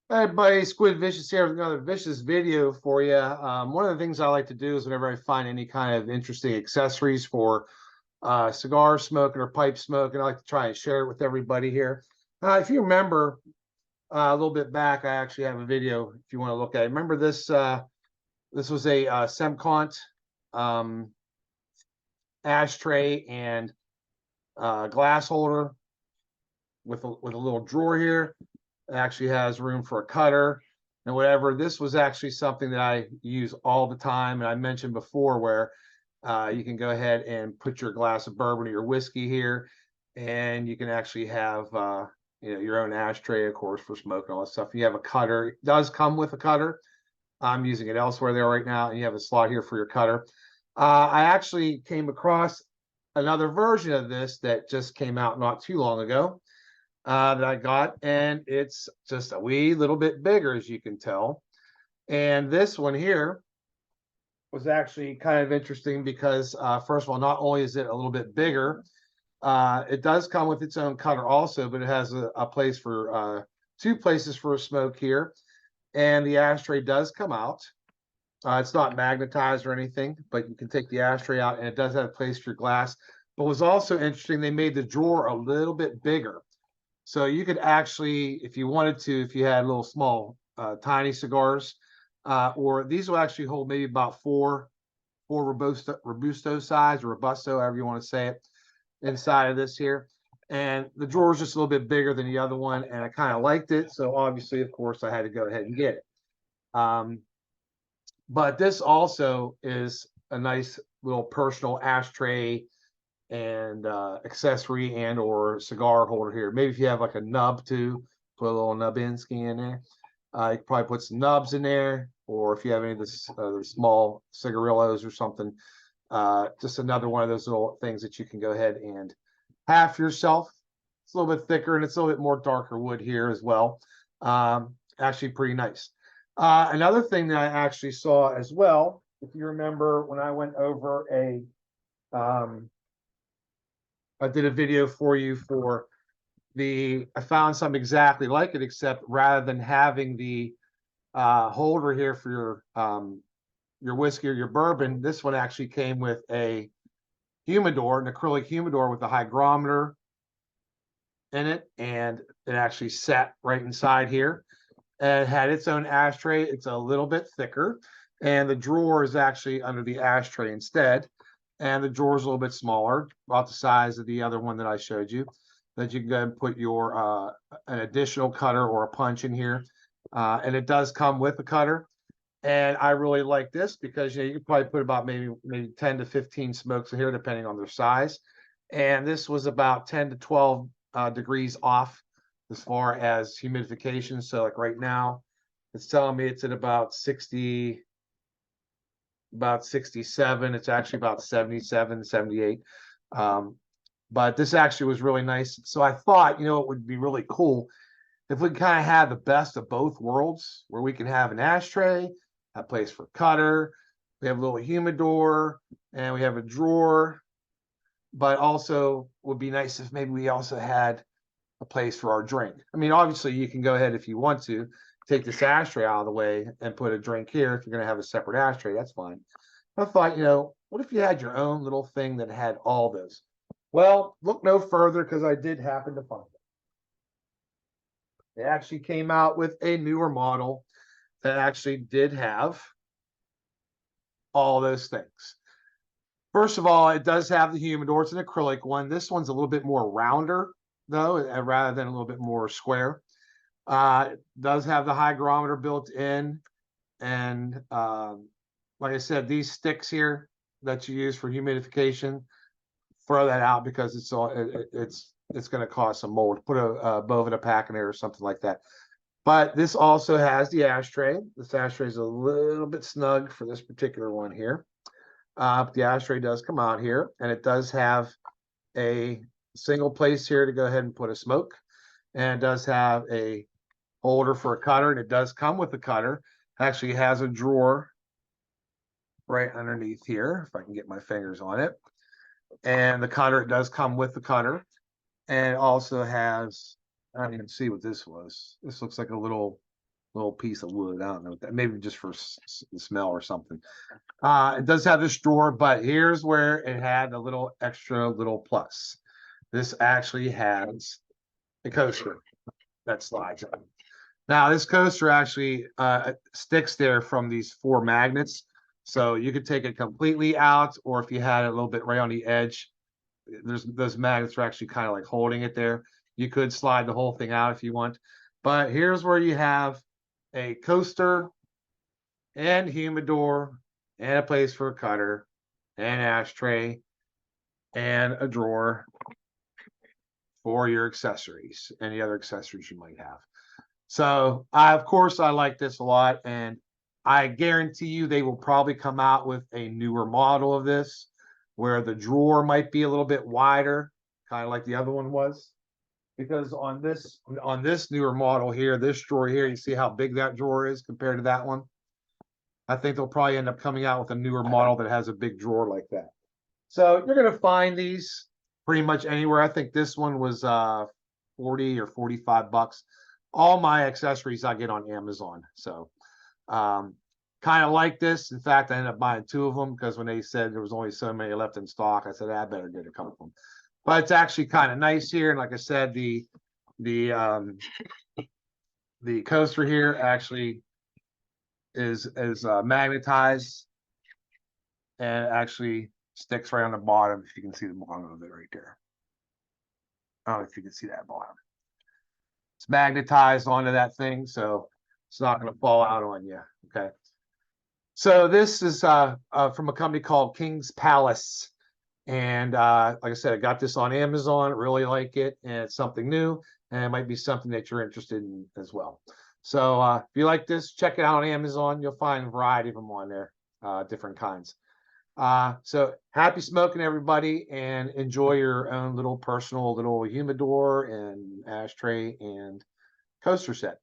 Hey everybody, Squid Vicious here with another vicious video for you. One of the things I like to do is whenever I find any kind of interesting accessories for cigar smoking or pipe smoking, I like to try and share it with everybody here. If you remember a little bit back, I actually have a video if you want to look at it. Remember this? This was a Semcont um, ashtray and glass holder with a little drawer here. It actually has room for a cutter and whatever. This was actually something that I use all the time. And I mentioned before where you can go ahead and put your glass of bourbon or your whiskey here, and you can actually have your own ashtray, of course, for smoking all that stuff. You have a cutter. It does come with a cutter. I'm using it elsewhere there right now, and you have a slot here for your cutter. I actually came across another version of this that just came out not too long ago that I got, and it's just a wee little bit bigger, as you can tell. And this one here was actually kind of interesting because, first of all, not only is it a little bit bigger, it does come with its own cutter also, but it has a place for two places for a smoke here, and the ashtray does come out. It's not magnetized or anything, but you can take the ashtray out, and it does have a place for your glass. But what was also interesting, they made the drawer a little bit bigger. So you could actually, if you wanted to, if you had little small, tiny cigars, or these will actually hold maybe about four robusto size or robusto, however you want to say it, inside of this here. And the drawer is just a little bit bigger than the other one, and I kind of liked it. So obviously, of course, I had to go ahead and get it. Um, but this also is a nice little personal ashtray and accessory and or cigar holder here. Maybe if you have like a nub too, put a little Nubinsky in there. You could probably put some nubs in there, or if you have any of the small cigarillos or something, just another one of those little things that you can go ahead and have for yourself. It's a little bit thicker and it's a little bit more darker wood here as well. Actually, pretty nice. Another thing that I actually saw as well, if you remember when I went over um, I did a video for you for I found something exactly like it, except rather than having the holder here for your whiskey or your bourbon, this one actually came with a humidor, an acrylic humidor with a hygrometer in it, and it actually sat right inside here. And it had its own ashtray. It's a little bit thicker, and the drawer is actually under the ashtray instead. And the drawer is a little bit smaller, about the size of the other one that I showed you. That you can go and put your an additional cutter or a punch in here, and it does come with a cutter. And I really like this because you could probably put about maybe 10 to 15 smokes in here, depending on their size. And this was about 10 to 12 degrees off as far as humidification. So like right now, it's telling me it's at about 67. It's actually about 77, 78. Um, but this actually was really nice. So I thought, it would be really cool if we kind of have the best of both worlds, where we can have an ashtray, a place for cutter, we have a little humidor, and we have a drawer. But also would be nice if maybe we also had a place for our drink. I mean, obviously you can go ahead if you want to take this ashtray out of the way and put a drink here. If you're going to have a separate ashtray, that's fine. I thought, what if you had your own little thing that had all this? Well, look no further because I did happen to find it. They actually came out with a newer model that actually did have all those things. First of all, it does have the humidor. It's an acrylic one. This one's a little bit more rounder, though, rather than a little bit more square. It does have the hygrometer built in. And like I said, these sticks here that you use for humidification, throw that out because it's going to cause some mold. Put a Bovida pack in there or something like that. But this also has the ashtray. This ashtray is a little bit snug for this particular one here. But the ashtray does come out here, and it does have a single place here to go ahead and put a smoke. And it does have a holder for a cutter, and it does come with a cutter. Actually has a drawer right underneath here, if I can get my fingers on it. And the cutter, it does come with the cutter. And it also has, I don't even see what this was. This looks like a little little piece of wood. I don't know what that, maybe just for the smell or something. It does have this drawer, but here's where it had a little extra little plus. This actually has a coaster that slides on. Now, this coaster actually sticks there from these 4 magnets. So you could take it completely out, or if you had it a little bit right on the edge, those magnets are actually kind of like holding it there. You could slide the whole thing out if you want. But here's where you have a coaster and humidor and a place for a cutter and ashtray and a drawer for your accessories, any other accessories you might have. So of course I like this a lot, and I guarantee you they will probably come out with a newer model of this where the drawer might be a little bit wider, kind of like the other one was. Because on this newer model here, this drawer here, you see how big that drawer is compared to that one. I think they'll probably end up coming out with a newer model that has a big drawer like that. So you're going to find these pretty much anywhere. I think this one was 40 or 45 bucks. All my accessories I get on Amazon. So kind of like this. In fact, I ended up buying 2 of them because when they said there was only so many left in stock, I said, I better get a couple of them. But it's actually kind of nice here. And like I said, the coaster here actually is magnetized and actually sticks right on the bottom. If you can see the bottom of it right there. I don't know if you can see that bottom. It's magnetized onto that thing, so it's not going to fall out on you. Okay. So this is from a company called King's Palace. And like I said, I got this on Amazon. Really like it, and it's something new, and it might be something that you're interested in as well. So if you like this, check it out on Amazon. You'll find a variety of them on there, different kinds. So happy smoking, everybody, and enjoy your own little personal little humidor and ashtray and coaster set.